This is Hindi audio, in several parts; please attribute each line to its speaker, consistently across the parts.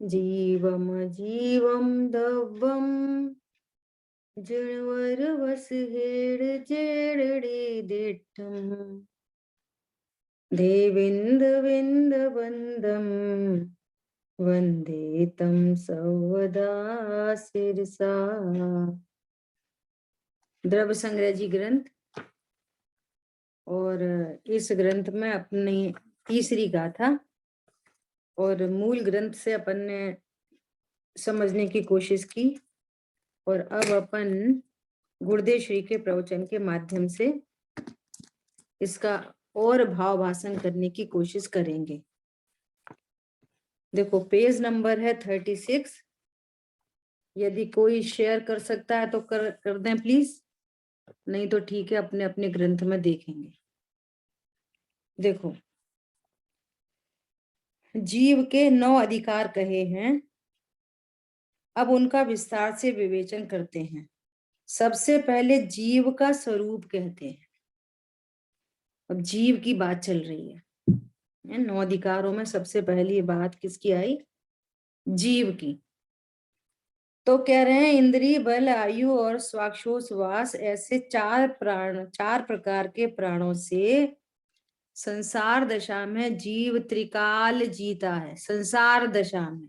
Speaker 1: जीवम जीवम दव्वम जनवर वस हेड़ जेड़े दिठम देविंद विंद बंदम वंदे तम सवदा सिरसा। द्रव्य संग्रह जी ग्रंथ, और इस ग्रंथ में अपनी तीसरी गाथा और मूल ग्रंथ से अपन ने समझने की कोशिश की, और अब अपन गुरुदेव श्री के प्रवचन के माध्यम से इसका और भाव भाषण करने की कोशिश करेंगे। देखो पेज नंबर है 36। यदि कोई शेयर कर सकता है तो कर दें प्लीज, नहीं तो ठीक है, अपने अपने ग्रंथ में देखेंगे। देखो, जीव के 9 अधिकार कहे हैं, अब उनका विस्तार से विवेचन करते हैं। सबसे पहले जीव का स्वरूप कहते हैं। अब जीव की बात चल रही है। 9 अधिकारों में सबसे पहली बात किसकी आई? जीव की। तो कह रहे हैं इंद्रिय बल, आयु और स्वाक्षोश्वास ऐसे 4 प्रकार के प्राणों से संसार दशा में जीव त्रिकाल जीता है। संसार दशा में,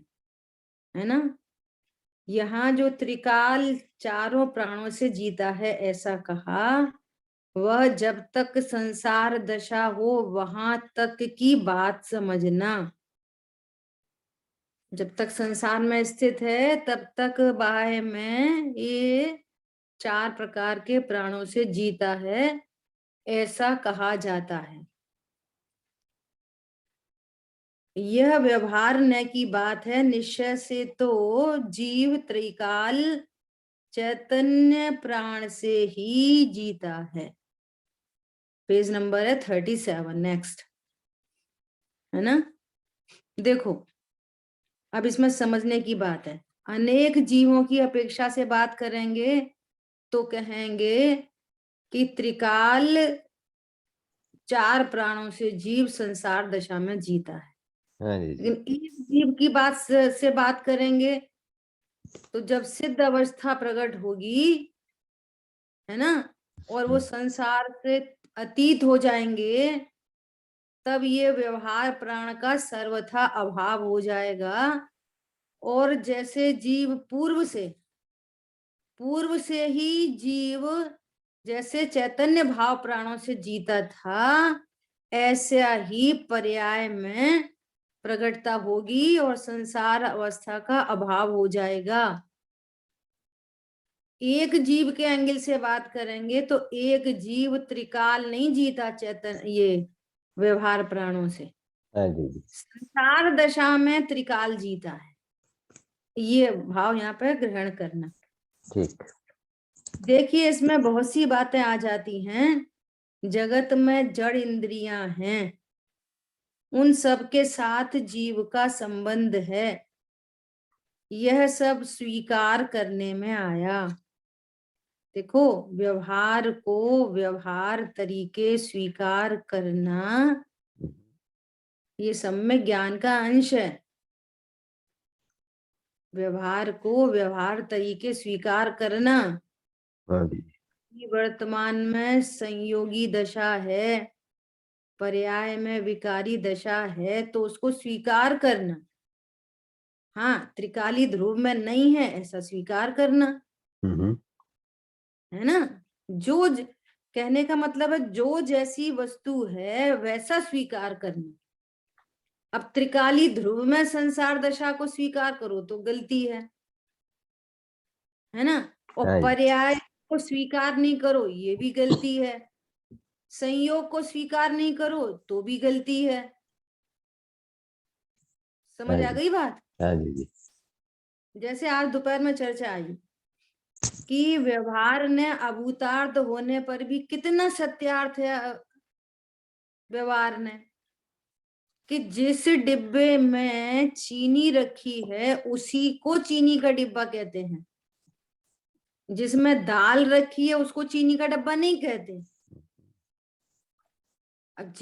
Speaker 1: है ना। यहाँ जो त्रिकाल चारों प्राणों से जीता है ऐसा कहा, वह जब तक संसार दशा हो वहां तक की बात समझना। जब तक संसार में स्थित है तब तक बाह्य में ये 4 प्रकार के प्राणों से जीता है, ऐसा कहा जाता है। यह व्यवहार न की बात है, निश्चय से तो जीव त्रिकाल चैतन्य प्राण से ही जीता है। पेज नंबर है 37, नेक्स्ट, है ना। देखो, अब इसमें समझने की बात है। अनेक जीवों की अपेक्षा से बात करेंगे तो कहेंगे कि त्रिकाल 4 प्राणों से जीव संसार दशा में जीता है। लेकिन एक जीव की बात से बात करेंगे तो जब सिद्ध अवस्था प्रकट होगी, है ना, और वो संसार से अतीत हो जाएंगे, तब ये व्यवहार प्राण का सर्वथा अभाव हो जाएगा। और जैसे जीव पूर्व से ही जीव जैसे चैतन्य भाव प्राणों से जीता था, ऐसा ही पर्याय में प्रकटता होगी और संसार अवस्था का अभाव हो जाएगा। एक जीव के एंगल से बात करेंगे तो एक जीव त्रिकाल नहीं जीता चैतन्य ये व्यवहार प्राणों से, संसार दशा में त्रिकाल जीता है। ये भाव यहाँ पर ग्रहण करना। ठीक, देखिए इसमें बहुत सी बातें आ जाती हैं। जगत में जड़ इंद्रियां हैं, उन सब के साथ जीव का संबंध है, यह सब स्वीकार करने में आया। देखो, व्यवहार को व्यवहार तरीके स्वीकार करना, ये सब में ज्ञान का अंश है। व्यवहार को व्यवहार तरीके स्वीकार करना, वर्तमान में संयोगी दशा है, पर्याय में विकारी दशा है, तो उसको स्वीकार करना। हाँ, त्रिकाली ध्रुव में नहीं है ऐसा स्वीकार करना, है ना। कहने का मतलब है जो जैसी वस्तु है वैसा स्वीकार करना। अब त्रिकाली ध्रुव में संसार दशा को स्वीकार करो तो गलती है ना। और पर्याय को स्वीकार नहीं करो ये भी गलती है, संयोग को स्वीकार नहीं करो तो भी गलती है। समझ आ गई बात? जैसे आज दोपहर में चर्चा आई कि व्यवहार ने अभूतार्थ होने पर भी कितना सत्यार्थ है व्यवहार ने, कि जिस डिब्बे में चीनी रखी है उसी को चीनी का डिब्बा कहते हैं, जिसमें दाल रखी है उसको चीनी का डब्बा नहीं कहते। अब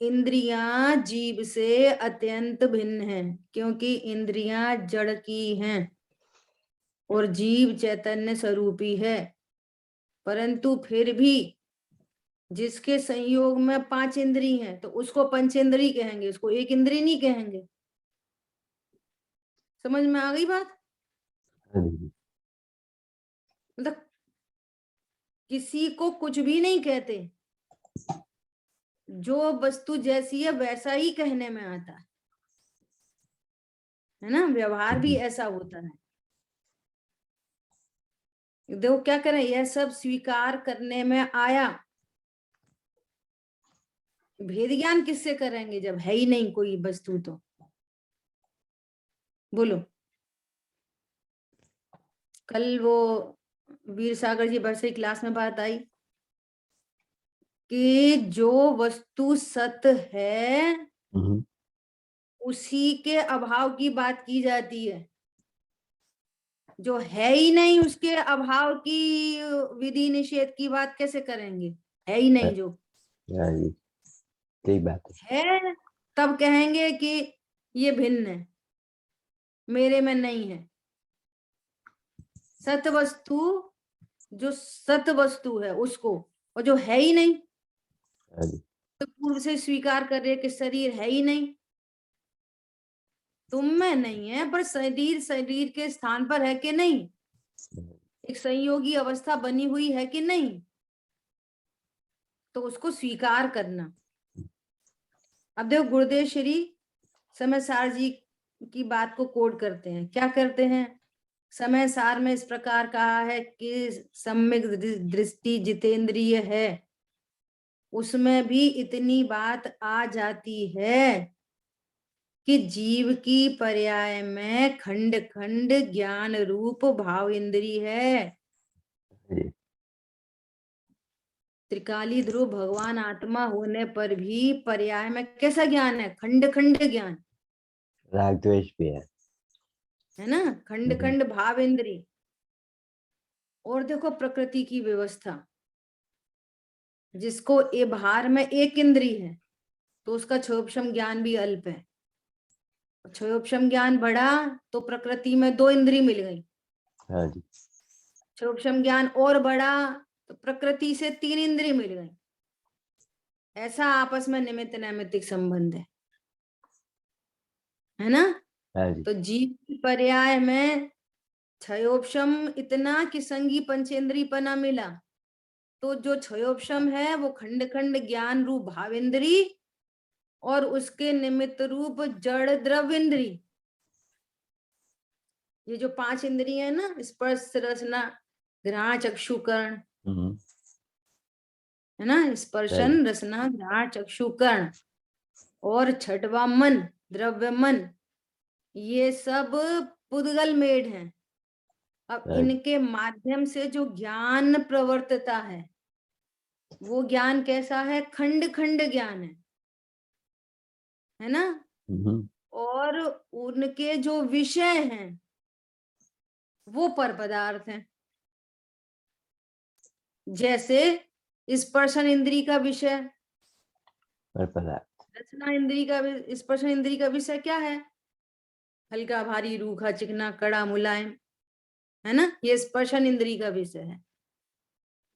Speaker 1: इंद्रियां जीव से अत्यंत भिन्न हैं, क्योंकि इंद्रियां जड़ की हैं और जीव चैतन्य स्वरूपी है। परंतु फिर भी जिसके संयोग में 5 इंद्री हैं तो उसको पंचेंद्री कहेंगे, उसको एक इंद्री नहीं कहेंगे। समझ में आ गई बात? मतलब किसी को कुछ भी नहीं कहते, जो वस्तु जैसी है वैसा ही कहने में आता है ना। व्यवहार भी ऐसा होता है। देखो क्या करें, यह सब स्वीकार करने में आया। भेद ज्ञान किससे करेंगे जब है ही नहीं कोई वस्तु? तो बोलो। कल वो वीर सागर जी बरसे क्लास में बात आई कि जो वस्तु सत्य है उसी के अभाव की बात की जाती है। जो है ही नहीं उसके अभाव की विधि निषेध की बात कैसे करेंगे? है ही नहीं जो
Speaker 2: सही बात
Speaker 1: है, तब कहेंगे कि ये भिन्न है, मेरे में नहीं है। सत वस्तु, जो सत वस्तु है उसको, और जो है ही नहीं तो पूर्व से स्वीकार कर रहे कि शरीर है ही नहीं। तुम में नहीं है, पर शरीर शरीर के स्थान पर है कि नहीं? एक संयोगी अवस्था बनी हुई है कि नहीं? तो उसको स्वीकार करना। अब देखो गुरुदेव श्री समय सार जी की बात को कोड करते हैं। क्या करते हैं? समय सार में इस प्रकार कहा है कि सम्यक दृष्टि जितेंद्रिय है, उसमें भी इतनी बात आ जाती है कि जीव की पर्याय में खंड खंड ज्ञान रूप भाव इंद्री है। त्रिकाली ध्रुव भगवान आत्मा होने पर भी पर्याय में कैसा ज्ञान है? खंड खंड ज्ञान।
Speaker 2: राग द्वेष भी है
Speaker 1: ना, खंड खंड भाव इंद्री। और देखो प्रकृति की व्यवस्था, जिसको ए भार में एक इंद्री है तो उसका क्षोभक्षम ज्ञान भी अल्प है। क्षोभक्षम ज्ञान बढ़ा तो प्रकृति में 2 इंद्री मिल गई। क्षोभक्षम ज्ञान और बढ़ा तो प्रकृति से 3 इंद्री मिल गई। ऐसा आपस में निमित्त नैमित्तिक संबंध है ना। तो जीव की पर्याय में क्षयोपशम इतना कि संगी पंचेंद्रीपना मिला, तो जो क्षयोपशम है वो खंड खंड ज्ञान रूप भावेंद्री और उसके निमित्त रूप जड़ द्रव्येंद्री, ये जो 5 इंद्रिय है ना, स्पर्श रसना घ्राण चक्षु कर्ण, है ना, स्पर्शन रसना घ्राण चक्षु कर्ण, और छठवा मन द्रव्य मन, ये सब पुद्गल मेढ हैं। अब इनके माध्यम से जो ज्ञान प्रवर्तता है वो ज्ञान कैसा है? खंड खंड ज्ञान है ना। और उनके जो विषय हैं वो पर पदार्थ हैं। जैसे स्पर्शन इंद्री का विषय पर पदार्थ, रचना इंद्री का, स्पर्शन इंद्री का विषय क्या है? हल्का भारी रूखा चिकना कड़ा मुलायम, है ना, ये स्पर्शन इंद्री का विषय है।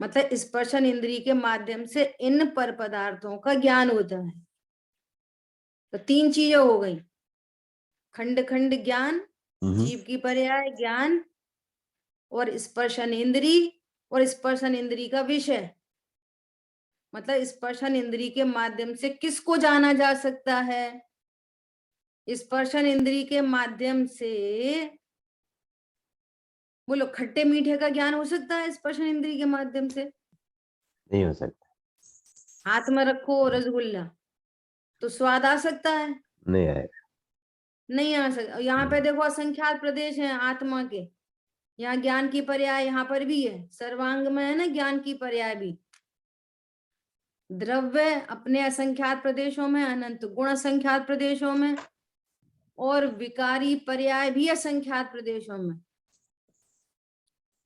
Speaker 1: मतलब स्पर्शन इंद्री के माध्यम से इन पर पदार्थों का ज्ञान होता है। तो 3 चीजें हो गई, खंड खंड ज्ञान, जीव की पर्याय ज्ञान, और स्पर्शन इंद्री, और स्पर्शन इंद्री का विषय। मतलब स्पर्शन इंद्री के माध्यम से किसको जाना जा सकता है? स्पर्शन इंद्री के माध्यम से बोलो खट्टे मीठे का ज्ञान हो सकता है स्पर्शन इंद्री के माध्यम से? नहीं हो सकता। हाथ में रखो रसगुल्ला तो स्वाद आ सकता है? नहीं आएगा, नहीं आ सकता। यहाँ पे देखो असंख्यात प्रदेश हैं आत्मा के, यहाँ ज्ञान की पर्याय यहाँ पर भी है, सर्वांग में है ना ज्ञान की पर्याय भी। द्रव्य अपने असंख्यात प्रदेशों में, अनंत गुण असंख्यात प्रदेशों में, और विकारी पर्याय भी असंख्यात प्रदेशों में।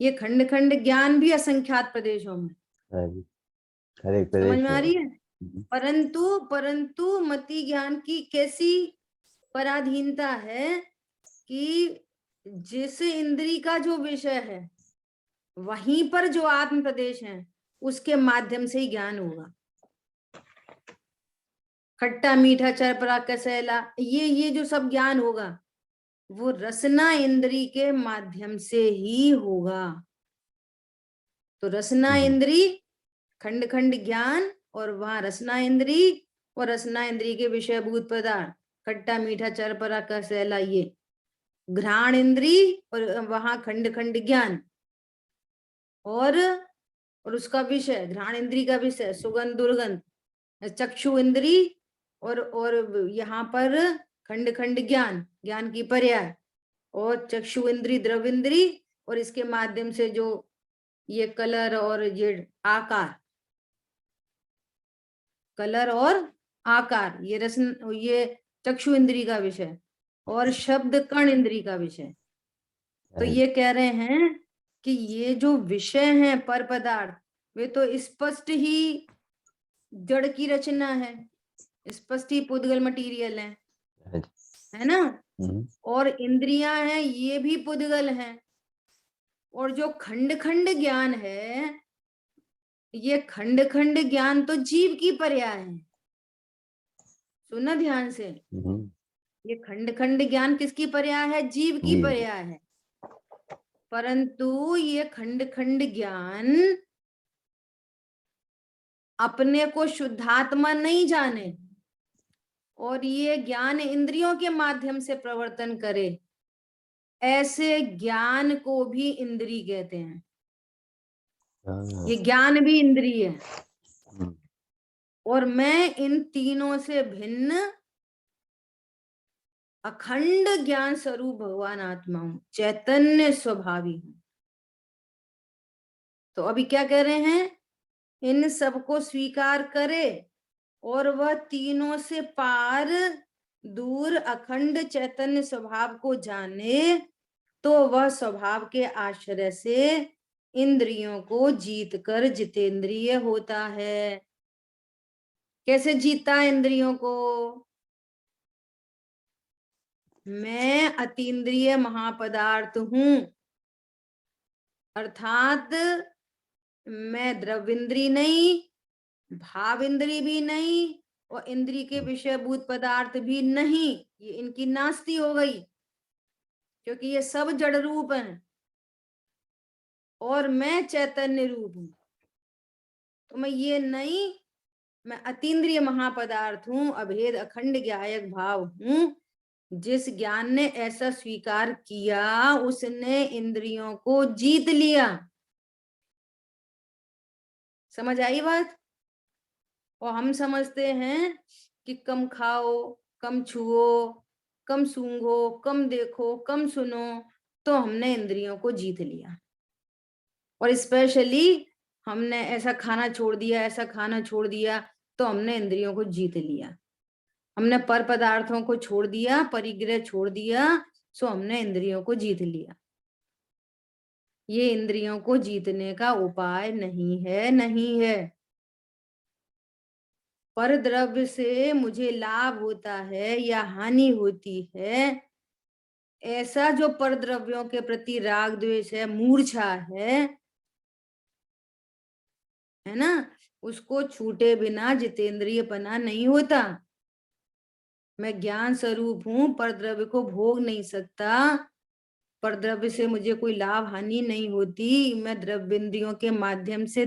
Speaker 1: ये खंड खंड ज्ञान भी असंख्यात प्रदेशों में। समझ में आ रही है? परंतु मति ज्ञान की कैसी पराधीनता है कि जिस इंद्री का जो विषय है वहीं पर जो आत्म प्रदेश है उसके माध्यम से ही ज्ञान होगा। खट्टा मीठा चरपरा कसैला ये जो सब ज्ञान होगा वो रसना इंद्री के माध्यम से ही होगा। तो रसना इंद्री खंड खंड ज्ञान और वहां रसना इंद्री और रसना इंद्री के विषयभूत पदार्थ खट्टा मीठा चरपरा कसैला ये घ्राण इंद्री और वहां खंड खंड ज्ञान और उसका विषय घ्राण इंद्री का विषय सुगंध दुर्गंध चक्षु इंद्री और यहाँ पर खंड खंड ज्ञान की पर्याय और चक्षु इंद्री द्रव इंद्री और इसके माध्यम से जो ये कलर और ये आकार ये रसन ये चक्षु इंद्री का विषय और शब्द कण इंद्री का विषय। तो ये कह रहे हैं कि ये जो विषय हैं पर पदार्थ वे तो स्पष्ट ही जड़ की रचना है, स्पष्ट ही पुद्गल मटीरियल है ना। और इंद्रियां हैं ये भी पुद्गल हैं और जो खंड खंड ज्ञान है ये खंड खंड ज्ञान तो जीव की पर्याय है। सुना ध्यान से, ये खंड खंड ज्ञान किसकी पर्याय है? जीव की पर्याय है। परंतु ये खंड खंड ज्ञान अपने को शुद्धात्मा नहीं जाने और ये ज्ञान इंद्रियों के माध्यम से प्रवर्तन करे, ऐसे ज्ञान को भी इंद्री कहते हैं। ये ज्ञान भी इंद्री है और मैं इन तीनों से भिन्न अखंड ज्ञान स्वरूप भगवान आत्मा हूं, चैतन्य स्वभावी हूं। तो अभी क्या कह रहे हैं? इन सबको स्वीकार करे और वह तीनों से पार दूर अखंड चैतन्य स्वभाव को जाने तो वह स्वभाव के आश्रय से इंद्रियों को जीत कर जितेंद्रिय होता है। कैसे जीता इंद्रियों को? मैं अतीन्द्रिय महापदार्थ हूं, अर्थात मैं द्रव्येंद्री नहीं, भाव इंद्री भी नहीं और इंद्री के विषयभूत पदार्थ भी नहीं। ये इनकी नास्ती हो गई क्योंकि ये सब जड़ रूप हैं और मैं चैतन्य रूप हूं। तो मैं ये नहीं, मैं अतीन्द्रिय महापदार्थ हूं, अभेद अखंड ज्ञायक भाव हूं। जिस ज्ञान ने ऐसा स्वीकार किया उसने इंद्रियों को जीत लिया। समझ आई बात? और हम समझते हैं कि कम खाओ, कम छुओ, कम सूंघो, कम देखो, कम सुनो तो हमने इंद्रियों को जीत लिया। और स्पेशली हमने ऐसा खाना छोड़ दिया, ऐसा खाना छोड़ दिया तो हमने इंद्रियों को जीत लिया। हमने पर पदार्थों को छोड़ दिया, परिग्रह छोड़ दिया, सो हमने इंद्रियों को जीत लिया। ये इंद्रियों को जीतने का उपाय नहीं है, नहीं है। पर द्रव्य से मुझे लाभ होता है या हानि होती है, ऐसा जो पर द्रव्यों के प्रति राग द्वेष है, मूर्छा है ना, उसको छूटे बिना जितेंद्रियपना नहीं होता। मैं ज्ञान स्वरूप हूं, पर द्रव्य को भोग नहीं सकता, पर द्रव्य से मुझे कोई लाभ हानि नहीं होती, मैं द्रव्य इंद्रियों के माध्यम से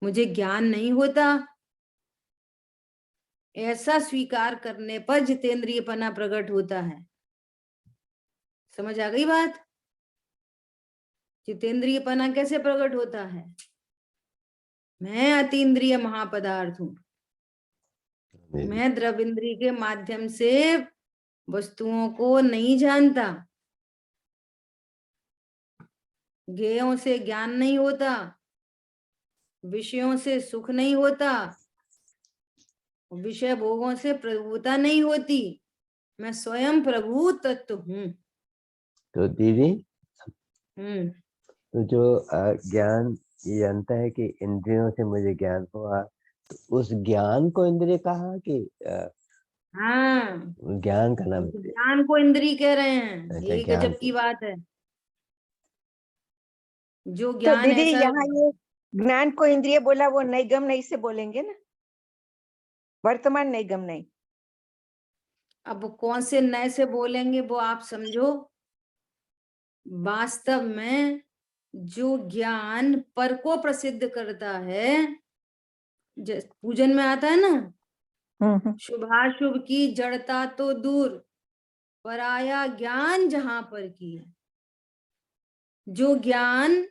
Speaker 1: मुझे ज्ञान नहीं होता। ऐसा स्वीकार करने पर जितेंद्रियपना प्रकट होता है। समझ आ गई बात? जितेंद्रियपना कैसे प्रकट होता है? मैं अतीन्द्रिय महापदार्थ हूं, मैं द्रव्य इंद्रिय के माध्यम से वस्तुओं को नहीं जानता, ज्ञेयों से ज्ञान नहीं होता, विषयों से सुख नहीं होता, विषय भोगों से प्रभुता नहीं होती, मैं स्वयं प्रभु तत्व हूं।
Speaker 2: तो दीदी, तो जो ज्ञान ये जानता है कि इंद्रियों से मुझे ज्ञान हुआ, उस ज्ञान को इंद्रिय कहा कि
Speaker 1: हाँ,
Speaker 2: ज्ञान का नाम
Speaker 1: उस
Speaker 2: इंद्रिय?
Speaker 1: ज्ञान को इंद्रिय कह रहे हैं,
Speaker 2: अच्छा,
Speaker 1: यही
Speaker 2: ज्ञान
Speaker 1: गजब की
Speaker 2: को।
Speaker 1: बात है। जो
Speaker 3: तो
Speaker 1: ज्ञान
Speaker 3: दीदी
Speaker 1: ऐसा,
Speaker 3: यहाँ ये ज्ञान को इंद्रिय बोला, वो नैगम नहीं से बोलेंगे ना, वर्तमान नैगम नहीं।
Speaker 1: अब कौन से नए से बोलेंगे वो आप समझो। वास्तव में जो ज्ञान पर को प्रसिद्ध करता है, पूजन में आता है ना, शुभाशुभ की जड़ता तो दूर, पराया ज्ञान जहां पर की है। जो ज्ञान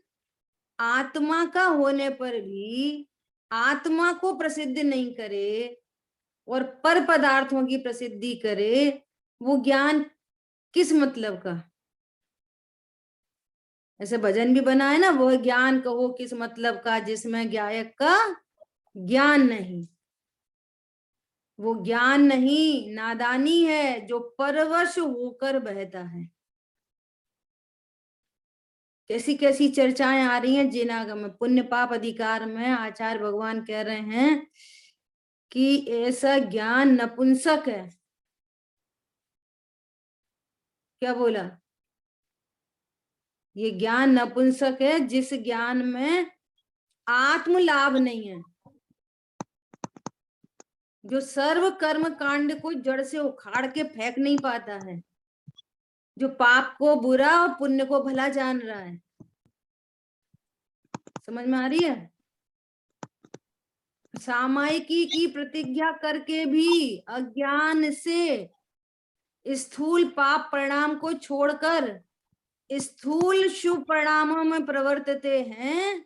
Speaker 1: आत्मा का होने पर भी आत्मा को प्रसिद्ध नहीं करे और पर पदार्थों की प्रसिद्धि करे, वो ज्ञान किस मतलब का? ऐसे भजन भी बना है ना, वो ज्ञान कहो किस मतलब का जिसमें गायक का ज्ञान नहीं। वो ज्ञान नहीं, नादानी है जो परवश होकर बहता है। कैसी कैसी चर्चाएं आ रही हैं जिनागम में, पुण्य पाप अधिकार में आचार्य भगवान कह रहे हैं कि ऐसा ज्ञान नपुंसक है। क्या बोला? ये ज्ञान नपुंसक है जिस ज्ञान में आत्म लाभ नहीं है, जो सर्व कर्म कांड को जड़ से उखाड़ के फेंक नहीं पाता है, जो पाप को बुरा और पुण्य को भला जान रहा है। समझ में आ रही है? सामायिकी की प्रतिज्ञा करके भी अज्ञान से स्थूल पाप परिणाम को छोड़कर स्थूल शुभ परिणामों में प्रवर्तते हैं,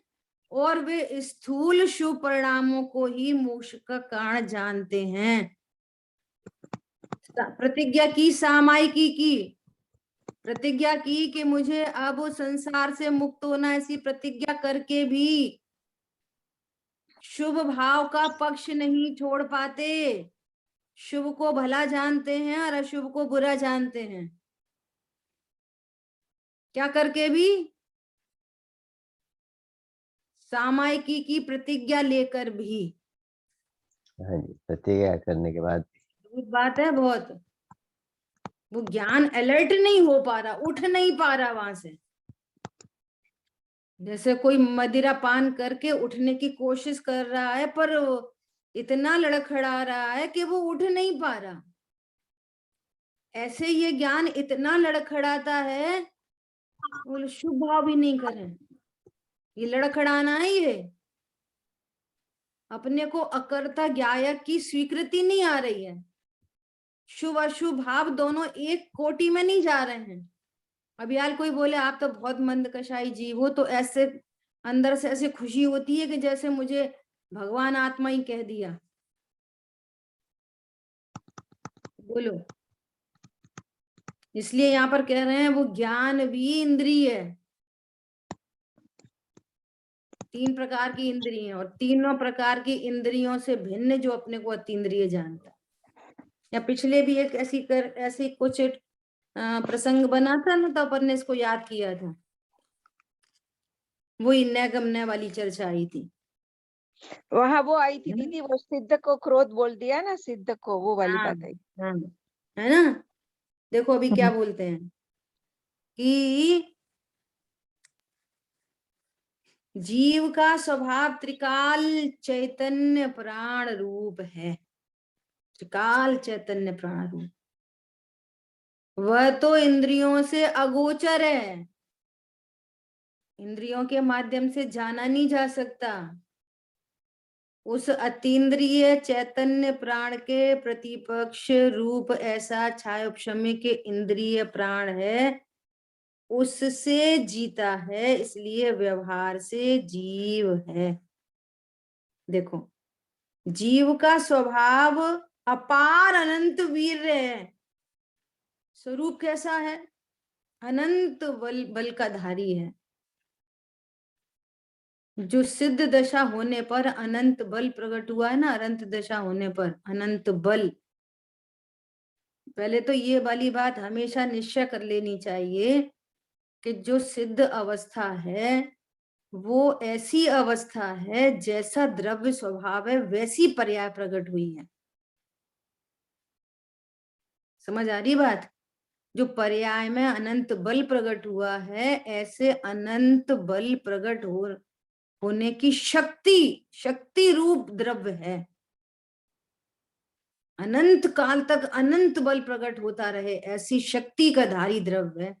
Speaker 1: और वे स्थूल शुभ परिणामों को ही मोक्ष का कारण जानते हैं। प्रतिज्ञा की, सामायिकी की प्रतिज्ञा की कि मुझे अब संसार से मुक्त होना, ऐसी प्रतिज्ञा करके भी शुभ भाव का पक्ष नहीं छोड़ पाते। शुभ को भला जानते हैं और अशुभ को बुरा जानते हैं। क्या करके भी? सामायिकी की प्रतिज्ञा लेकर भी।
Speaker 2: हाँ जी, प्रतिज्ञा करने के बाद।
Speaker 1: बात है बहुत। वो ज्ञान अलर्ट नहीं हो पा रहा, उठ नहीं पा रहा वहां से। जैसे कोई मदिरा पान करके उठने की कोशिश कर रहा है, पर इतना लड़खड़ा रहा है कि वो उठ नहीं पा रहा। ऐसे ये ज्ञान इतना लड़खड़ाता है, वो शुभ भाव भी नहीं करें। ये लड़खड़ाना है, ये अपने को अकर्ता ज्ञायक की स्वीकृति नहीं आ रही है। शुभ अशुभ भाव दोनों एक कोटि में नहीं जा रहे हैं। अभी यार कोई बोले आप तो बहुत मंद कषाई जीव हो, तो ऐसे अंदर से ऐसे खुशी होती है कि जैसे मुझे भगवान आत्मा ही कह दिया। बोलो। इसलिए यहाँ पर कह रहे हैं वो ज्ञान भी इंद्रिय है। 3 प्रकार की इंद्रिय, और तीनों प्रकार की इंद्रियों से भिन्न जो अपने को अतीन्द्रिय जानता। या पिछले भी एक ऐसी कुछ प्रसंग बना था ना, तो अपन ने इसको याद किया था। वही नैगम्य वाली चर्चा आई थी
Speaker 3: वहां वो आई थी दीदी, वो सिद्ध को क्रोध बोल दिया ना, सिद्ध को, वो वाली
Speaker 1: हाँ
Speaker 3: बात आई।
Speaker 1: हाँ, है ना। देखो अभी क्या बोलते हैं कि जीव का स्वभाव त्रिकाल चैतन्य प्राण रूप है। त्रिकाल चैतन्य प्राण रूप, वह तो इंद्रियों से अगोचर है, इंद्रियों के माध्यम से जाना नहीं जा सकता। उस अतीन्द्रिय चैतन्य प्राण के प्रतिपक्ष रूप ऐसा छायोपशम्य के इंद्रिय प्राण है, उससे जीता है, इसलिए व्यवहार से जीव है। देखो, जीव का स्वभाव अपार अनंत वीर्य है। स्वरूप कैसा है? अनंत बल का धारी है। जो सिद्ध दशा होने पर अनंत बल प्रकट हुआ है ना, अनंत दशा होने पर अनंत बल। पहले तो ये वाली बात हमेशा निश्चय कर लेनी चाहिए कि जो सिद्ध अवस्था है वो ऐसी अवस्था है जैसा द्रव्य स्वभाव है वैसी पर्याय प्रकट हुई है। समझ आ रही बात? जो पर्याय में अनंत बल प्रकट हुआ है, ऐसे अनंत बल प्रकट होने की शक्ति रूप द्रव्य है। अनंत काल तक अनंत बल प्रकट होता रहे, ऐसी शक्ति का धारी द्रव्य है।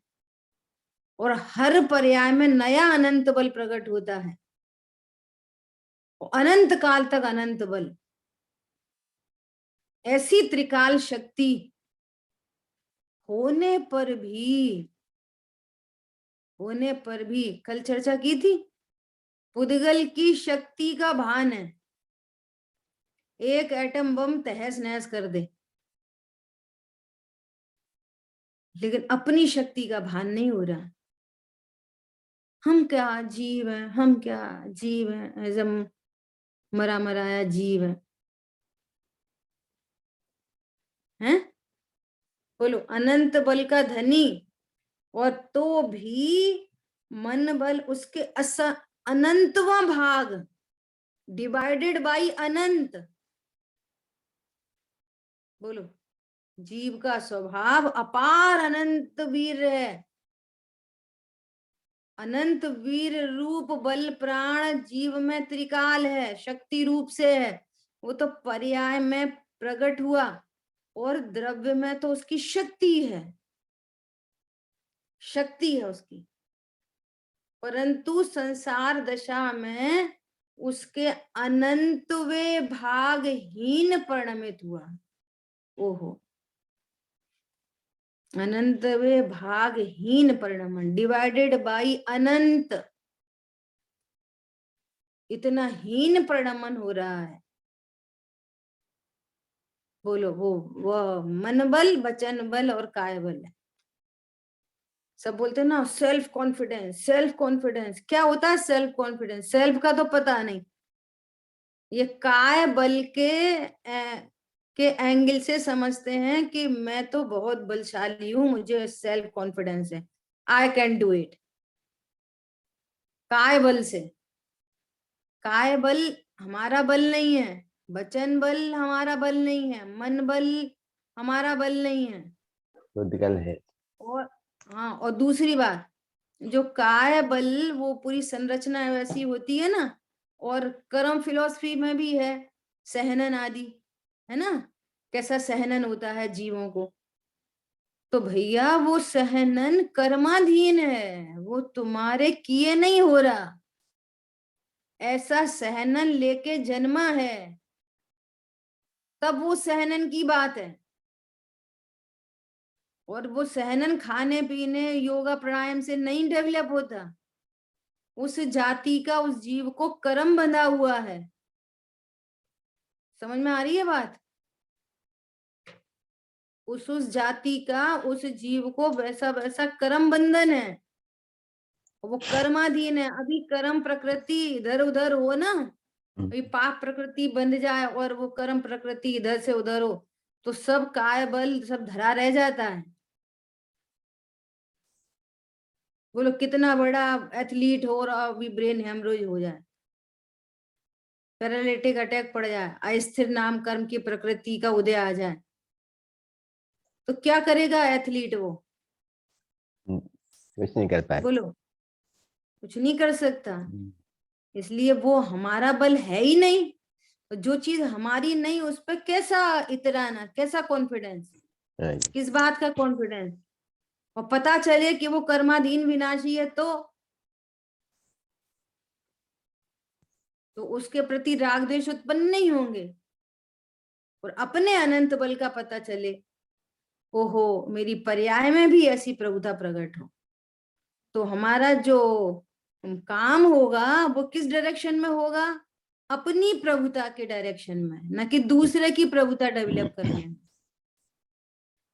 Speaker 1: और हर पर्याय में नया अनंत बल प्रकट होता है, अनंत काल तक अनंत बल। ऐसी त्रिकाल शक्ति होने पर भी कल चर्चा की थी, पुद्गल की शक्ति का भान है, एक एटम बम तहस नहस कर दे, लेकिन अपनी शक्ति का भान नहीं हो रहा। हम क्या जीव हैं, हम क्या जीव हैं, ऐसा मरा मराया जीव है, हैं? बोलो, अनंत बल का धनी, और तो भी मन बल उसके अनंतवां भाग, डिवाइडेड बाई अनंत। बोलो, जीव का स्वभाव अपार अनंत वीर है। अनंत वीर रूप बल प्राण जीव में त्रिकाल है, शक्ति रूप से है। वो तो पर्याय में प्रकट हुआ, और द्रव्य में तो उसकी शक्ति है, शक्ति है उसकी। परंतु संसार दशा में उसके अनंतवे भागहीन परिणमित हुआ। ओहो, अनंतवे भागहीन परिणमन, डिवाइडेड बाई अनंत, इतना हीन परिणमन हो रहा है। बोलो, वो मन बल, वचन बल और काय बल है। सब बोलते हैं ना सेल्फ कॉन्फिडेंस, सेल्फ कॉन्फिडेंस। क्या होता है सेल्फ कॉन्फिडेंस? सेल्फ का तो पता नहीं, ये काय बल के एंगल से समझते हैं कि मैं तो बहुत बलशाली हूं, मुझे सेल्फ कॉन्फिडेंस है, आई कैन डू इट। काय बल से, काय बल हमारा बल नहीं है, वचन बल हमारा बल नहीं है, मन बल हमारा बल नहीं है,
Speaker 2: पुद्गल है।
Speaker 1: और हाँ, और दूसरी बात, जो काय बल वो पूरी संरचना वैसी होती है ना, और कर्म फिलॉसफी में भी है सहनन आदि, है ना, कैसा सहनन होता है जीवों को। तो भैया वो सहनन कर्माधीन है, वो तुम्हारे किए नहीं हो रहा, ऐसा सहनन लेके जन्मा है, तब वो सहनन की बात है। और वो सहनन खाने पीने योगा प्राणायाम से नहीं डेवलप होता, उस जाति का, उस जीव को कर्म बंधा हुआ है। समझ में आ रही है बात? उस जाति का, उस जीव को वैसा वैसा कर्म बंधन है, वो कर्माधीन है। अभी कर्म प्रकृति इधर उधर हो ना, अभी पाप प्रकृति बंध जाए और वो कर्म प्रकृति इधर से उधर हो, तो सब काय बल सब धरा रह जाता है। बोलो, कितना बड़ा एथलीट हो और अभी ब्रेन हेमरोज हो जाए, पैरालिटिक अटैक पड़ जाए, अस्थिर नाम कर्म की प्रकृति का उदय आ जाए, तो क्या करेगा एथलीट? वो
Speaker 2: कुछ नहीं कर पाए।
Speaker 1: बोलो, कुछ नहीं कर सकता। इसलिए वो हमारा बल है ही नहीं, तो जो चीज हमारी नहीं उस पर कैसा इतराना, कैसा कॉन्फिडेंस, किस बात का कॉन्फिडेंस? और पता चले कि वो कर्माधीन विनाशी है, तो उसके प्रति राग द्वेष उत्पन्न नहीं होंगे। और अपने अनंत बल का पता चले, ओहो मेरी पर्याय में भी ऐसी प्रभुता प्रकट हो, तो हमारा जो काम होगा वो किस डायरेक्शन में होगा? अपनी प्रभुता के डायरेक्शन में, न कि दूसरे की प्रभुता डेवलप करने में।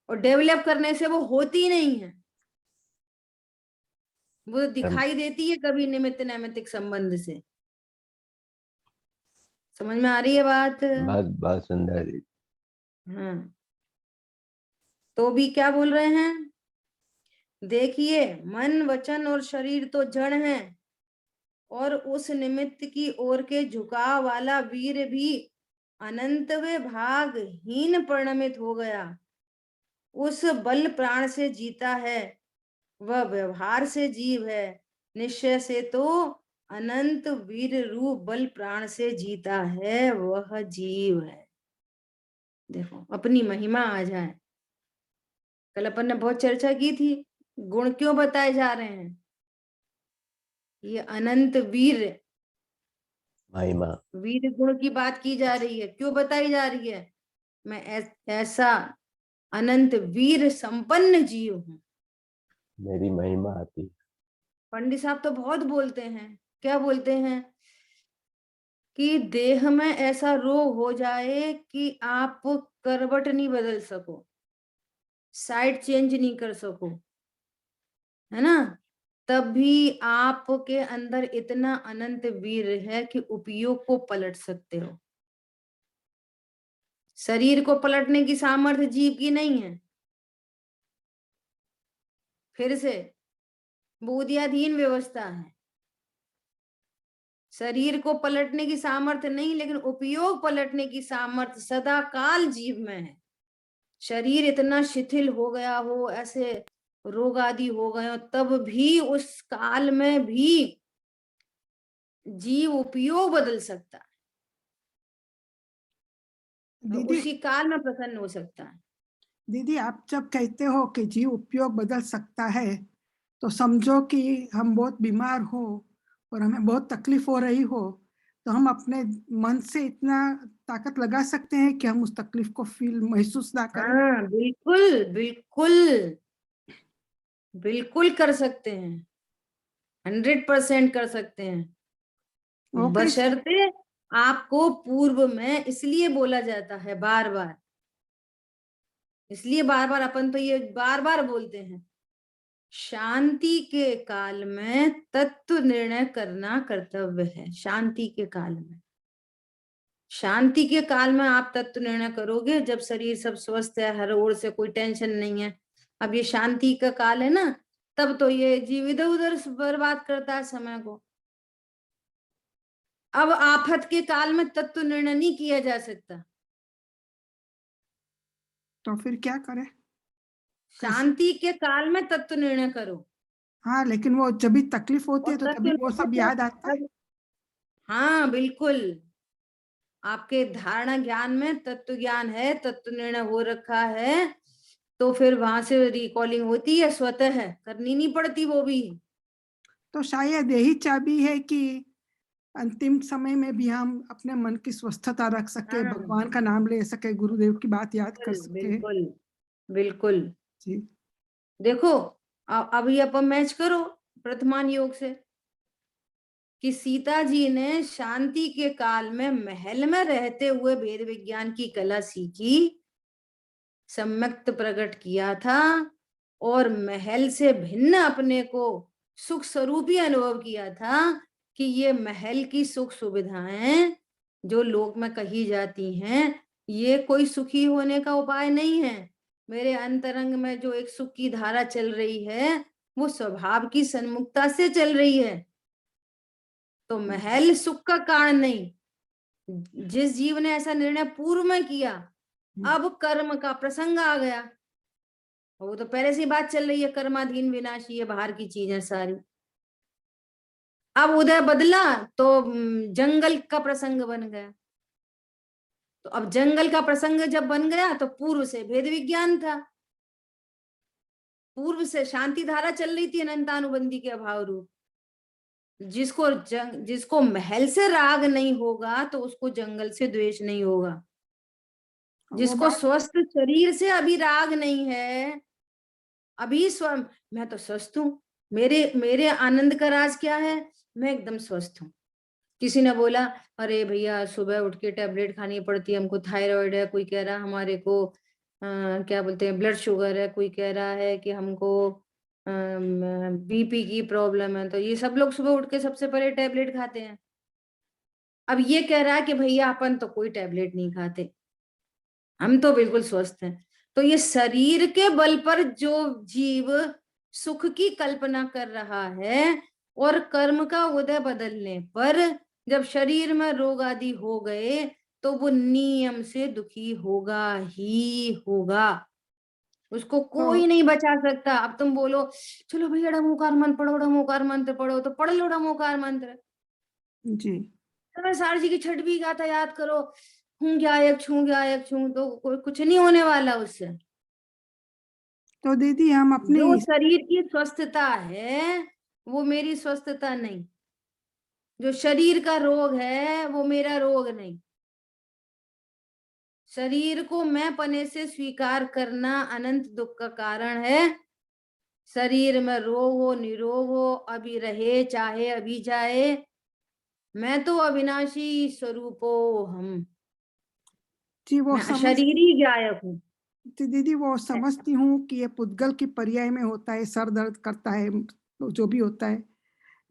Speaker 1: और डेवलप करने से वो होती नहीं है, वो दिखाई देती है कभी निमित्त नैमित्तिक संबंध से। समझ में आ रही है बात?
Speaker 2: बहुत बहुत सुंदर।
Speaker 1: हाँ, तो भी क्या बोल रहे हैं? देखिए, मन वचन और शरीर तो जड़ हैं, और उस निमित्त की ओर के झुकाव वाला वीर भी अनंत वे भागहीन परिणमित हो गया। उस बल प्राण से जीता है, वह व्यवहार से जीव है। निश्चय से तो अनंत वीर रूप बल प्राण से जीता है, वह जीव है। देखो अपनी महिमा आ जाए। कल अपन ने बहुत चर्चा की थी, गुण क्यों बताए जा रहे हैं। ये अनंत वीर
Speaker 2: महिमा।
Speaker 1: वीर गुण की बात की जा रही है, क्यों बताई जा रही है। मैं ऐसा अनंत वीर संपन्न जीव हूं।
Speaker 2: मेरी महिमा आती।
Speaker 1: पंडित साहब तो बहुत बोलते हैं, क्या बोलते हैं कि देह में ऐसा रोग हो जाए कि आप करवट नहीं बदल सको, साइड चेंज नहीं कर सको, है ना, तब भी आपके अंदर इतना अनंत वीर है कि उपयोग को पलट सकते हो। शरीर को पलटने की सामर्थ्य जीव की नहीं है। फिर से बुद्धियाधीन व्यवस्था है। शरीर को पलटने की सामर्थ्य नहीं, लेकिन उपयोग पलटने की सामर्थ्य सदा काल जीव में है। शरीर इतना शिथिल हो गया हो, ऐसे रोग आदि हो गए हो, तब भी उस काल में भी जीव उपयोग बदल सकता है,
Speaker 4: दीदी
Speaker 1: उसी काल में प्रसन्न हो सकता है।
Speaker 4: दीदी आप जब कहते हो कि जीव उपयोग बदल सकता है, तो समझो कि हम बहुत बीमार हो और हमें बहुत तकलीफ हो रही हो, तो हम अपने मन से इतना ताकत लगा सकते हैं कि हम उस तकलीफ को फील महसूस ना करें।
Speaker 1: हाँ बिल्कुल बिल्कुल बिल्कुल कर सकते हैं, 100% कर सकते हैं,
Speaker 4: वो कैसे?
Speaker 1: बशर्ते आपको पूर्व में, इसलिए बोला जाता है बार बार, इसलिए बार बार अपन तो ये बार बार बोलते हैं, शांति के काल में तत्व निर्णय करना कर्तव्य है। शांति के काल में, शांति के काल में आप तत्व निर्णय करोगे जब शरीर सब स्वस्थ है, हर ओर से कोई टेंशन नहीं है। अब ये शांति का काल है ना, तब तो ये जीव इधर उधर बर्बाद करता है समय को। अब आफत के काल में तत्व निर्णय नहीं किया जा सकता,
Speaker 4: तो फिर क्या करें?
Speaker 1: शांति के काल में तत्व निर्णय करो।
Speaker 4: हाँ, लेकिन वो जब भी तकलीफ होती
Speaker 1: और
Speaker 4: है तो
Speaker 1: तत्व
Speaker 4: तभी वो सब याद आता है।
Speaker 1: हाँ बिल्कुल, आपके धारणा ज्ञान में तत्व ज्ञान है, तत्व निर्णय हो रखा है, तो फिर वहां से रिकॉलिंग होती है, स्वतः है, करनी नहीं पड़ती वो भी।
Speaker 4: तो शायद यही चाबी है कि अंतिम समय में भी हम अपने मन की स्वस्थता रख सके,
Speaker 1: हाँ
Speaker 4: भगवान का नाम ले सके, गुरुदेव की बात याद कर सके।
Speaker 1: बिल्कुल बिल्कुल।
Speaker 4: जी।
Speaker 1: देखो अभी अपन मैच करो वर्तमान योग से, कि सीता जी ने शांति के काल में महल में रहते हुए वेद विज्ञान की कला सीखी, सम्यक्त प्रकट किया था, और महल से भिन्न अपने को सुख स्वरूप ही अनुभव किया था कि ये महल की सुख सुविधाएं जो लोक में कही जाती हैं, ये कोई सुखी होने का उपाय नहीं है। मेरे अंतरंग में जो एक सुख की धारा चल रही है, वो स्वभाव की सन्मुखता से चल रही है। तो महल सुख का कारण नहीं। जिस जीव ने ऐसा निर्णय पूर्व में किया, अब कर्म का प्रसंग आ गया, वो तो पहले से बात चल रही है, कर्माधीन विनाशी है बाहर की चीजें सारी। अब उदय बदला तो जंगल का प्रसंग बन गया। तो अब जंगल का प्रसंग जब बन गया, तो पूर्व से भेद विज्ञान था, पूर्व से शांति धारा चल रही थी अनंतानुबंधी के अभाव रूप। जिसको महल से राग नहीं होगा, तो उसको जंगल से द्वेष नहीं होगा। जिसको स्वस्थ शरीर से अभी राग नहीं है, अभी मैं तो स्वस्थ हूँ, मेरे आनंद का राज क्या है, मैं एकदम स्वस्थ हूँ। किसी ने बोला अरे भैया सुबह उठ के टैबलेट खानी पड़ती है, हमको थायराइड है, कोई कह रहा हमारे को क्या बोलते हैं ब्लड शुगर है, कोई कह रहा है कि हमको बीपी की प्रॉब्लम है। तो ये सब लोग सुबह उठ के सबसे पहले टैबलेट खाते हैं। अब ये कह रहा है कि भैया अपन तो कोई टैबलेट नहीं खाते, हम तो बिल्कुल स्वस्थ हैं। तो ये शरीर के बल पर जो जीव सुख की कल्पना कर रहा है, और कर्म का उदय बदलने पर जब शरीर में रोग आदि हो गए तो वो नियम से दुखी होगा ही होगा, उसको कोई नहीं बचा सकता। अब तुम बोलो चलो भैया डमोकार मंत्र पढ़ो, डमोकार मंत्र पढ़ो, तो पढ़ लो डमोकार मंत्र।
Speaker 4: जी
Speaker 1: मैं सार जी की छठ भी गाथा याद करो, हूँ क्या एक छू क्या एक छू, तो कुछ नहीं होने वाला उससे।
Speaker 4: तो दीदी हम अपनी
Speaker 1: जो शरीर की स्वस्थता है वो मेरी स्वस्थता नहीं, जो शरीर का रोग है वो मेरा रोग नहीं। शरीर को मैं पने से स्वीकार करना अनंत दुख का कारण है। शरीर में रोग हो निरोग हो, अभी रहे चाहे अभी जाए, मैं तो अविनाशी स्वरूपो हम,
Speaker 4: जी वो
Speaker 1: मैं
Speaker 4: समझ
Speaker 1: अशरीरी गायक हूँ।
Speaker 4: तो दीदी वो समझती हूँ कि ये पुद्गल की पर्याय में होता है, सर दर्द करता है, तो जो भी होता है,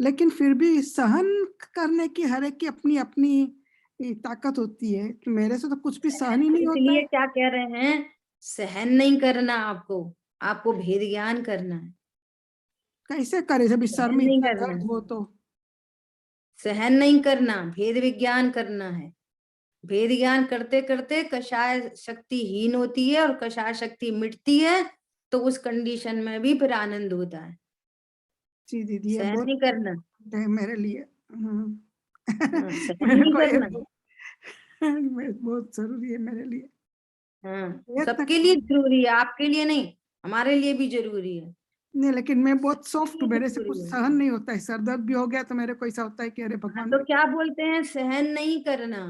Speaker 4: लेकिन फिर भी सहन करने की हर एक की अपनी अपनी ताकत होती है। तो मेरे से तो कुछ भी सहन ही नहीं होता
Speaker 1: इसलिए
Speaker 4: है।
Speaker 1: क्या कह रहे हैं, सहन नहीं करना आपको, आपको भेद ज्ञान करना है।
Speaker 4: कैसे करे जब इस सर
Speaker 1: सहन
Speaker 4: में
Speaker 1: नहीं
Speaker 4: इतना
Speaker 1: करना
Speaker 4: दर्द
Speaker 1: है,
Speaker 4: हो तो।
Speaker 1: सहन नहीं करना, भेद विज्ञान करना है। भेद ज्ञान करते करते कषाय शक्तिहीन होती है और कषाय शक्ति मिटती है, तो उस कंडीशन में भी फिर आनंद होता है।
Speaker 4: जी दीदी ये
Speaker 1: सहन
Speaker 4: बहुत
Speaker 1: नहीं करना,
Speaker 4: है मेरे लिए।
Speaker 1: सहन
Speaker 4: मेरे
Speaker 1: नहीं
Speaker 4: को ये
Speaker 1: करना।
Speaker 4: बहुत जरूरी है मेरे लिए। ये तक
Speaker 1: सबके लिए जरूरी है, आपके लिए नहीं, हमारे लिए भी जरूरी है।
Speaker 4: नहीं, लेकिन मैं बहुत सॉफ्ट
Speaker 1: सबके
Speaker 4: हूँ,
Speaker 1: लिए
Speaker 4: मेरे से कुछ
Speaker 1: जरूरी है।
Speaker 4: सहन नहीं होता है। सर दर्द भी हो गया तो मेरे को ऐसा होता है कि अरे
Speaker 1: हाँ,
Speaker 4: भगवान।
Speaker 1: तो क्या बोलते हैं, सहन नहीं करना।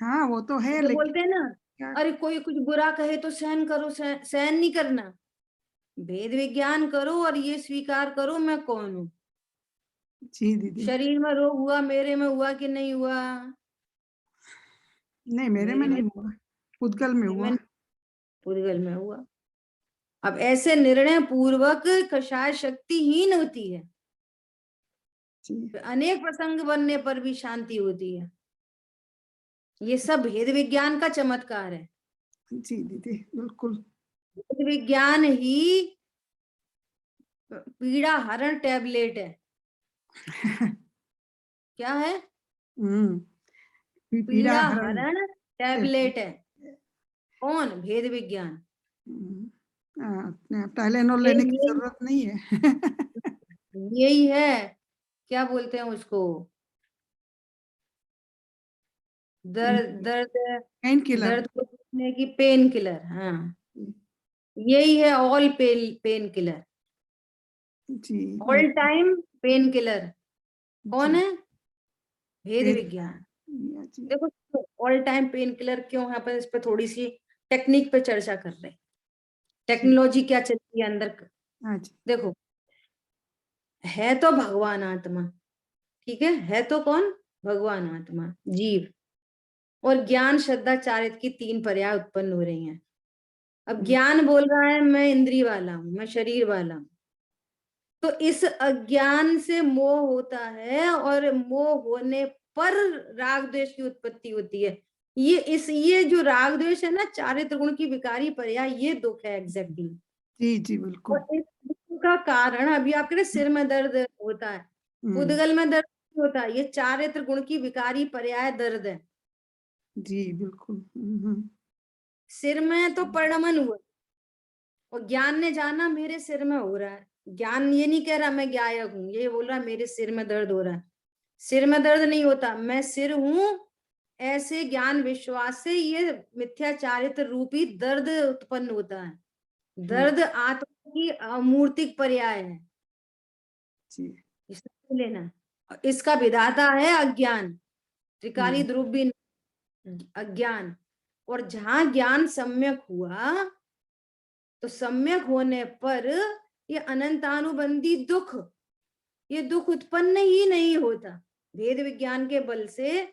Speaker 4: हाँ वो तो है,
Speaker 1: जो
Speaker 4: लेकिन
Speaker 1: बोलते हैं ना,
Speaker 4: क्या।
Speaker 1: अरे कोई कुछ बुरा कहे तो सहन करो, सहन नहीं करना। भेद विज्ञान करो और ये स्वीकार करो मैं कौन हूँ।
Speaker 4: जी दीदी।
Speaker 1: शरीर में रोग हुआ, मेरे में हुआ कि नहीं हुआ?
Speaker 4: नहीं मेरे में
Speaker 1: मेरे में,
Speaker 4: नहीं हुआ, पुद्गल में हुआ।
Speaker 1: में पुद्गल में हुआ। अब ऐसे निर्णय पूर्वक कषाय शक्तिहीन होती है,
Speaker 4: जी
Speaker 1: अनेक प्रसंग बनने पर भी शांति होती है। ये सब भेद विज्ञान का चमत्कार है।
Speaker 4: जी दीदी बिल्कुल।
Speaker 1: भेद विज्ञान ही पीड़ा हरण टैबलेट है। क्या है?
Speaker 4: हम्म पीड़ा
Speaker 1: पीड़ा
Speaker 4: हरण।
Speaker 1: हरण टैबलेट है। कौन? भेद विज्ञान।
Speaker 4: टाइलेनॉल
Speaker 1: ये
Speaker 4: लेने की जरूरत नहीं है।
Speaker 1: यही है, क्या बोलते हैं उसको, दर्द दर्द,
Speaker 4: पेन किलर।
Speaker 1: दर्द को रोकने की पेन किलर। हाँ, यही है ऑल पेन किलर,
Speaker 4: जी
Speaker 1: ऑल टाइम पेन किलर। कौन
Speaker 4: जी
Speaker 1: है? भेद
Speaker 4: पेन
Speaker 1: विज्ञान।
Speaker 4: जी।
Speaker 1: देखो, ऑल टाइम पेन किलर क्यों है, अपन इस पे थोड़ी सी टेक्निक पे चर्चा कर रहे हैं।
Speaker 4: जी
Speaker 1: टेक्नोलॉजी क्या चलती है अंदर।
Speaker 4: हाँ जी।
Speaker 1: देखो, है तो भगवान आत्मा, ठीक है तो कौन? भगवान आत्मा, जीव, और ज्ञान श्रद्धा चारित्र की तीन पर्याय उत्पन्न हो रही हैं। अब ज्ञान बोल रहा है मैं इंद्रिय वाला हूं, मैं शरीर वाला हूं, तो इस अज्ञान से मोह होता है, और मोह होने पर राग द्वेष की उत्पत्ति होती है। ये जो राग द्वेष है ना, चारित्र गुण की विकारी पर्याय, ये दुख है एग्जैक्टली।
Speaker 4: जी जी बिल्कुल।
Speaker 1: और इस दुख का कारण, अभी आपके सिर में दर्द होता है,
Speaker 4: हम्म
Speaker 1: उदगल में दर्द होता है, ये चारित्र गुण की विकारी पर्याय दर्द है।
Speaker 4: जी बिल्कुल।
Speaker 1: सिर में तो परिणमन हुआ, और ज्ञान ने जाना मेरे सिर में हो रहा है। ज्ञान ये नहीं कह रहा मैं गायक हूं, ये बोल रहा मेरे सिर में दर्द हो रहा है। सिर में दर्द नहीं होता, मैं सिर हूं, ऐसे ज्ञान विश्वास से ये मिथ्याचारित्र रूपी दर्द उत्पन्न होता है। दर्द आत्मा की अमूर्तिक पर्याय है,
Speaker 4: जी
Speaker 1: इसको लेना। इसका विधाता है अज्ञान, त्रिकाली ध्रुव भी अज्ञान। और जहां ज्ञान सम्यक हुआ, तो सम्यक होने पर ये अनंतानुबंधी दुख, ये दुख उत्पन्न ही नहीं होता। भेद विज्ञान के बल से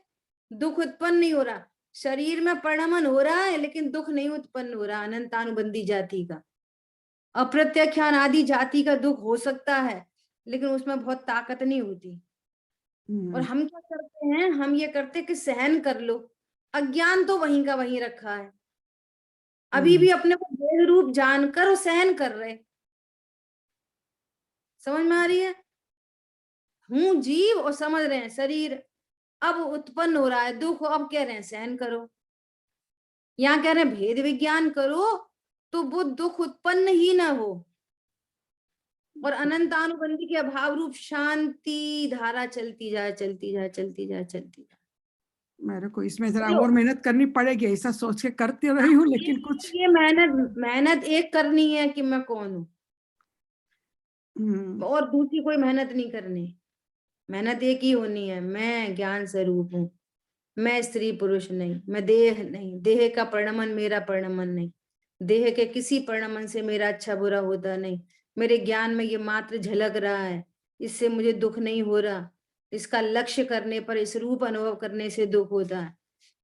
Speaker 1: दुख उत्पन्न नहीं हो रहा, शरीर में परिणमन हो रहा है लेकिन दुख नहीं उत्पन्न हो रहा। अनंतानुबंधी जाति का, अप्रत्याख्यान आदि जाति का दुख हो सकता है, लेकिन उसमें बहुत ताकत नहीं होती। और हम क्या करते हैं, हम ये करते कि सहन कर लो। अज्ञान तो वहीं का वहीं रखा है, अभी भी अपने को भेद रूप जानकर सहन कर रहे। समझ में आ रही है? हूं जीव और समझ रहे हैं शरीर। अब उत्पन्न हो रहा है दुख, अब कह रहे हैं सहन करो। यहाँ कह रहे हैं भेद विज्ञान करो तो वो दुख उत्पन्न ही ना हो, और अनंतानुबंधी के अभाव रूप शांति धारा चलती जाए, चलती जाए, चलती जाए, चलती जाए।
Speaker 4: मेरे को इसमें जरा
Speaker 1: बोलो।
Speaker 4: और मेहनत करनी पड़ेगी, ऐसा सोच के करती रही हूँ, लेकिन कुछ
Speaker 1: ये मेहनत एक करनी है कि मैं कौन हूँ, और दूसरी कोई मेहनत नहीं करनी। मेहनत एक ही होनी है, मैं ज्ञान स्वरूप हूँ, मैं स्त्री पुरुष नहीं, मैं देह नहीं, देह का परिणमन मेरा परिणमन नहीं, देह के किसी परिणमन से मेरा अच्छा बुरा होता नहीं। मेरे ज्ञान में ये मात्र झलक रहा है, इससे मुझे दुख नहीं हो रहा। इसका लक्ष्य करने पर, इस रूप अनुभव करने से दुख होता है।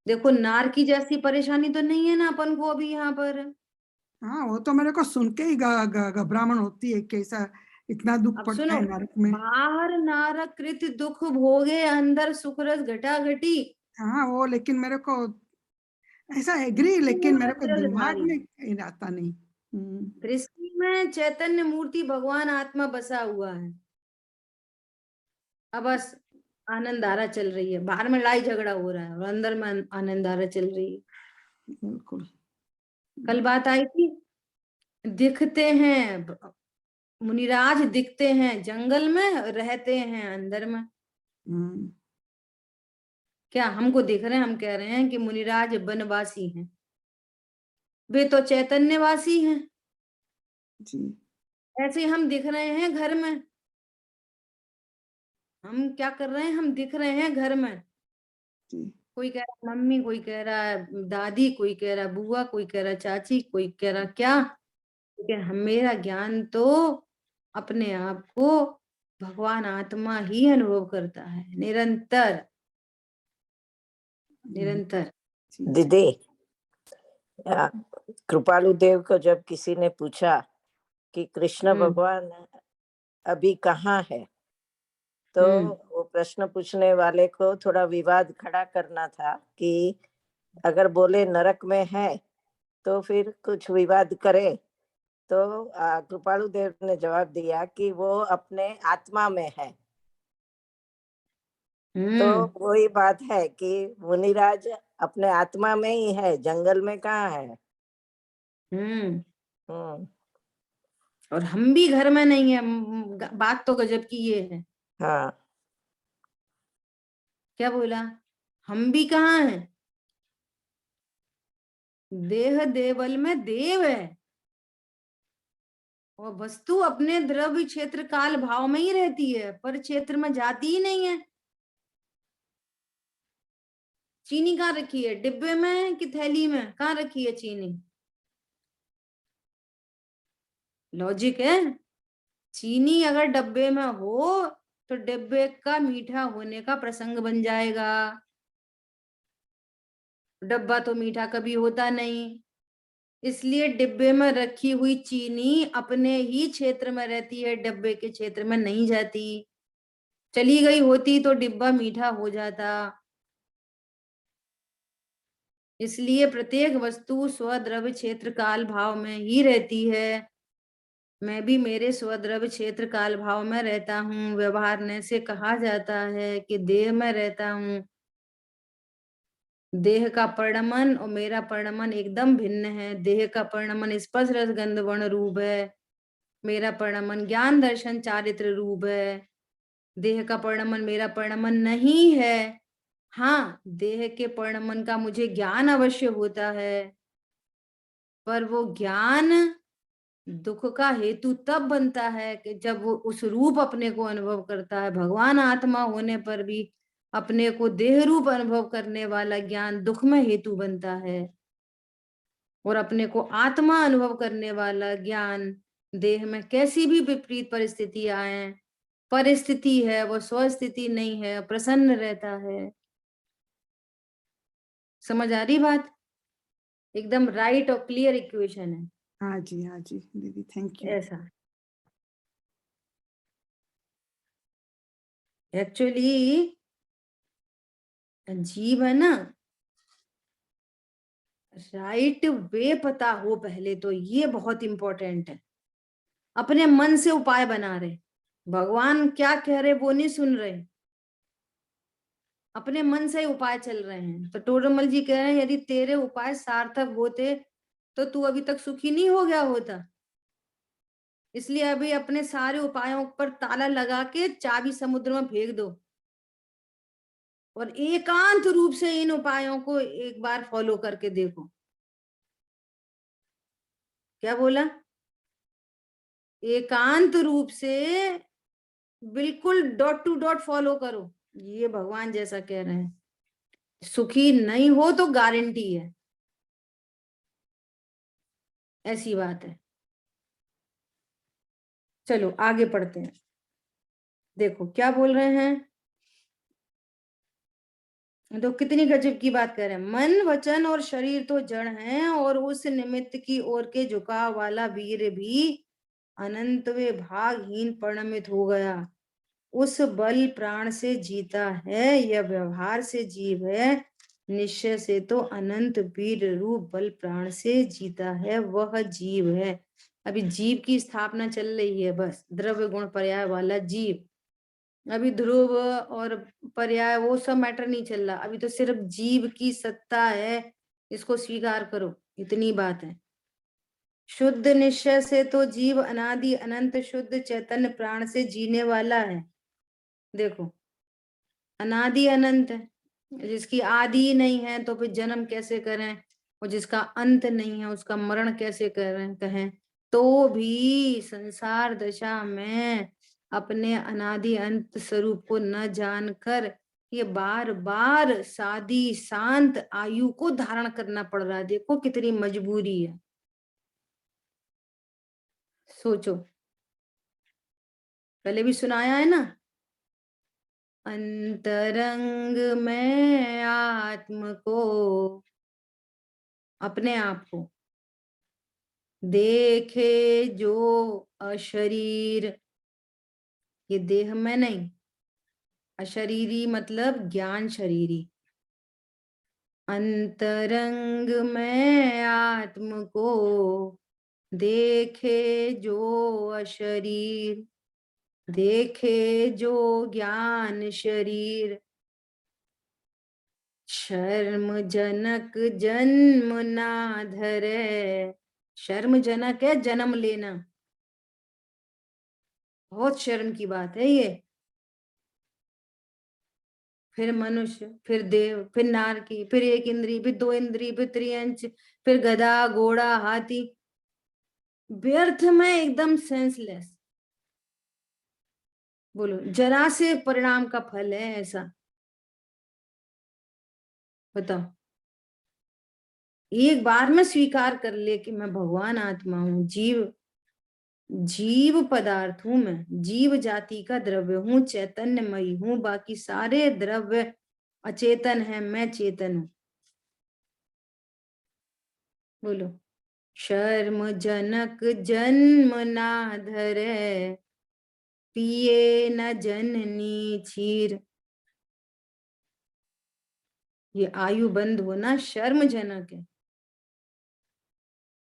Speaker 1: देखो नार की जैसी परेशानी तो नहीं है ना अपन को अभी यहाँ पर।
Speaker 4: हाँ, वो तो मेरे को सुन के ही घबराहट होती है, कैसा इतना दुख
Speaker 1: अब
Speaker 4: पड़ता
Speaker 1: सुनो,
Speaker 4: है नरक में।
Speaker 1: बाहर नारक कृत दुख भोगे, अंदर सुखरस घटा घटी।
Speaker 4: हाँ वो, लेकिन मेरे को ऐसा एग्री, लेकिन मेरे को दिमाग
Speaker 1: भारी
Speaker 4: में आता नहीं।
Speaker 1: दृष्टि में चैतन्य मूर्ति भगवान आत्मा बसा हुआ है। अब बस आनंद धारा चल रही है, बाहर में लड़ाई झगड़ा हो रहा है और अंदर में आनंद धारा चल रही है।
Speaker 4: बिल्कुल।
Speaker 1: कल बात आई थी, दिखते हैं मुनिराज, दिखते हैं जंगल में, रहते हैं अंदर में। क्या हमको दिख रहे हैं? हम कह रहे हैं कि मुनिराज वनवासी हैं, वे तो चैतन्यवासी हैं।
Speaker 4: जी।
Speaker 1: ऐसे हम दिख रहे हैं घर में। हम क्या कर रहे हैं? हम दिख रहे हैं घर में।
Speaker 4: जी।
Speaker 1: कोई कह रहा है मम्मी, कोई कह रहा है दादी, कोई कह रहा है बुआ, कोई कह रहा है चाची, कोई कह रहा क्या। लेकिन हम, मेरा ज्ञान तो अपने आप को भगवान आत्मा ही अनुभव करता है, निरंतर निरंतर।
Speaker 5: दीदी, कृपालु देव को जब किसी ने पूछा कि कृष्ण भगवान अभी कहाँ है, तो वो प्रश्न पूछने वाले को थोड़ा विवाद खड़ा करना था कि अगर बोले नरक में है तो फिर कुछ विवाद करे। तो कृपालु देव ने जवाब दिया कि वो अपने आत्मा में है। तो वही बात है कि मुनिराज अपने आत्मा में ही है, जंगल में कहाँ है।
Speaker 1: और हम भी घर में नहीं है। बात तो गजब की ये है।
Speaker 5: हाँ।
Speaker 1: क्या बोला? हम भी कहाँ हैं? देह देवल में देव है, और वस्तु अपने द्रव्य क्षेत्र काल भाव में ही रहती है, पर क्षेत्र में जाती ही नहीं है। चीनी कहाँ रखी है? डिब्बे में कि थैली में? कहाँ रखी है चीनी? लॉजिक है। चीनी अगर डब्बे में हो तो डिब्बे का मीठा होने का प्रसंग बन जाएगा। डब्बा तो मीठा कभी होता नहीं, इसलिए डिब्बे में रखी हुई चीनी अपने ही क्षेत्र में रहती है, डब्बे के क्षेत्र में नहीं जाती। चली गई होती तो डिब्बा मीठा हो जाता। इसलिए प्रत्येक वस्तु स्वद्रव्य क्षेत्र काल भाव में ही रहती है। मैं भी मेरे स्वद्रव्य क्षेत्र काल भाव में रहता हूँ। व्यवहारने से कहा जाता है कि देह में रहता हूँ। देह का परिणमन और मेरा परिणमन एकदम भिन्न है। देह का परिणमन स्पर्श रस गंध वर्ण रूप है, मेरा परिणमन ज्ञान दर्शन चारित्र रूप है। देह का परिणमन मेरा परिणमन नहीं है। हाँ, देह के परिणमन का मुझे ज्ञान अवश्य होता है, पर वो ज्ञान दुख का हेतु तब बनता है कि जब वो उस रूप अपने को अनुभव करता है। भगवान आत्मा होने पर भी अपने को देह रूप अनुभव करने वाला ज्ञान दुख में हेतु बनता है, और अपने को आत्मा अनुभव करने वाला ज्ञान देह में कैसी भी विपरीत परिस्थिति आए, परिस्थिति है वो स्वस्थिति नहीं है, प्रसन्न रहता है। समझ आ रही बात? एकदम राइट और क्लियर इक्वेशन है।
Speaker 4: हाँ जी, हाँ जी दीदी, थैंक यू।
Speaker 1: ऐसा एक्चुअली जीव है ना, राइट वे पता हो पहले तो, ये बहुत इंपॉर्टेंट है। अपने मन से उपाय बना रहे, भगवान क्या कह रहे वो नहीं सुन रहे, अपने मन से ही उपाय चल रहे हैं। तो टोडरमल जी कह रहे हैं यदि तेरे उपाय सार्थक होते तो तू अभी तक सुखी नहीं हो गया होता। इसलिए अभी अपने सारे उपायों पर ताला लगा के चाबी समुद्र में फेंक दो और एकांत रूप से इन उपायों को एक बार फॉलो करके देखो। क्या बोला? एकांत रूप से बिल्कुल डॉट टू डॉट फॉलो करो, ये भगवान जैसा कह रहे हैं। सुखी नहीं हो तो गारंटी है, ऐसी बात है। चलो आगे पढ़ते हैं, देखो क्या बोल रहे हैं। तो कितनी गजब की बात कर रहे हैं। मन वचन और शरीर तो जड़ हैं और उस निमित्त की ओर के झुकाव वाला वीर भी अनंत वे भागहीन परिणमित हो गया। उस बल प्राण से जीता है, यह व्यवहार से जीव है, निश्चय से तो अनंत वीर रूप बल प्राण से जीता है, वह जीव है। अभी जीव की स्थापना चल रही है, बस द्रव्य गुण पर्याय वाला जीव। अभी ध्रुव और पर्याय वो सब मैटर नहीं चल रहा, अभी तो सिर्फ जीव की सत्ता है, इसको स्वीकार करो, इतनी बात है। शुद्ध निश्चय से तो जीव अनादि अनंत शुद्ध चैतन्य प्राण से जीने वाला है। देखो अनादि अनंत है, जिसकी आदि नहीं है तो फिर जन्म कैसे करें, और जिसका अंत नहीं है उसका मरण कैसे करें कहें। तो भी संसार दशा में अपने अनादि अंत स्वरूप को न जानकर ये बार बार सादी शांत आयु को धारण करना पड़ रहा है। देखो कितनी मजबूरी है, सोचो। पहले भी सुनाया है ना, अंतरंग में आत्म को, अपने आप को देखे जो अशरीर, ये देह में नहीं, अशरीरी मतलब ज्ञान शरीरी। अंतरंग में आत्म को देखे जो अशरीर, देखे जो ज्ञान शरीर, शर्म जनक जन्म ना धरे। शर्म जनक है जन्म लेना, बहुत शर्म की बात है ये। फिर मनुष्य, फिर देव, फिर नारकी, फिर एक इंद्री, फिर दो इंद्री, फिर त्रियंच, फिर गधा घोड़ा हाथी, व्यर्थ में एकदम सेंसलेस। बोलो जरा से परिणाम का फल है ऐसा, बताओ। एक बार में स्वीकार कर ले कि मैं भगवान आत्मा हूँ, जीव जीव पदार्थ हूं, मैं जीव जाति का द्रव्य हूँ, चैतन्यमयी हूँ, बाकी सारे द्रव्य अचेतन है, मैं चेतन हूं। बोलो शर्म जनक जन्म ना धरे, पिए न जननी क्षीर। ये आयु बंद होना शर्म जनक है।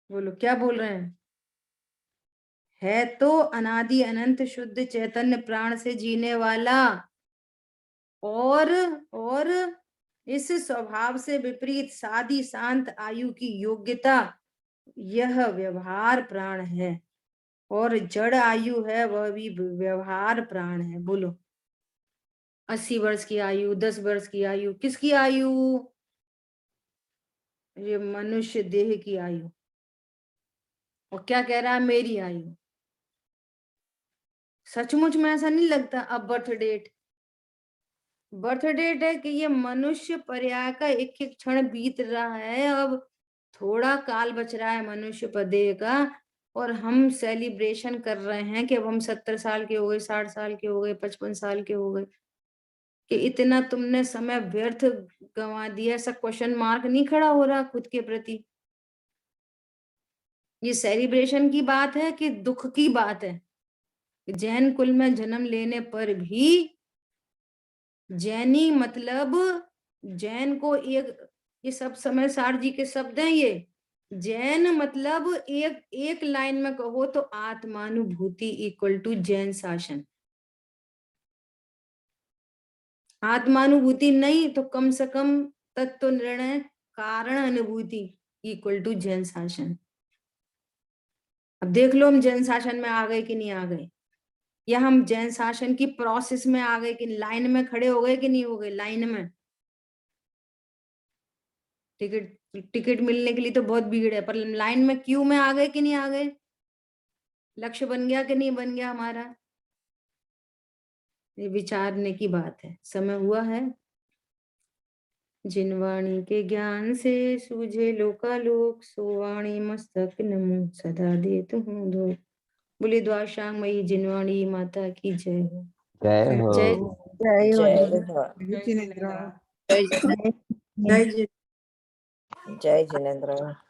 Speaker 1: बोलो क्या बोल रहे हैं। है तो अनादि अनंत शुद्ध चैतन्य प्राण से जीने वाला, और इस स्वभाव से विपरीत सादी शांत आयु की योग्यता यह व्यवहार प्राण है, और जड़ आयु है वह भी व्यवहार प्राण है। बोलो 80 वर्ष की आयु, 10 वर्ष की आयु, किसकी आयु? ये मनुष्य देह की आयु। और क्या कह रहा है, मेरी आयु। सचमुच में ऐसा नहीं लगता अब बर्थ डेट है कि ये मनुष्य पर्याय का एक एक क्षण बीत रहा है, अब थोड़ा काल बच रहा है मनुष्य पदेह का, और हम सेलिब्रेशन कर रहे हैं कि अब हम 70 साल के हो गए, 60 साल के हो गए, 55 साल के हो गए, कि इतना तुमने समय व्यर्थ गंवा दिया। ऐसा क्वेश्चन मार्क नहीं खड़ा हो रहा खुद के प्रति? ये सेलिब्रेशन की बात है कि दुख की बात है? जैन कुल में जन्म लेने पर भी जैनी मतलब जैन को एक, ये सब समय सार जी के शब्द हैं ये। जैन मतलब एक लाइन में कहो तो आत्मानुभूति इक्वल टू जैन शासन। आत्मानुभूति नहीं तो कम से कम तत्व निर्णय कारण अनुभूति इक्वल टू जैन शासन। अब देख लो हम जैन शासन में आ गए कि नहीं आ गए, या हम जैन शासन की प्रोसेस में आ गए कि लाइन में खड़े हो गए कि नहीं हो गए। लाइन में टिकट मिलने के लिए तो बहुत भीड़ है, पर लाइन में क्यू में आ गए कि नहीं आ गए। लक्ष्य बन गया कि नहीं बन गया हमारा। ये विचारने की बात है। समय हुआ है। जिन वाणी के ज्ञान से सूझे लोकालोक, सो वाणी मस्तक नमो सदा देत हूँ धो। बोले द्वाशांग मई जिनवाणी माता की जय हो।
Speaker 2: जय हो।
Speaker 1: जय
Speaker 3: जय हो
Speaker 5: जय
Speaker 3: जय
Speaker 5: हो।
Speaker 3: जय जिनेंद्र।
Speaker 1: जय
Speaker 3: जय
Speaker 5: जय जिनेंद्र।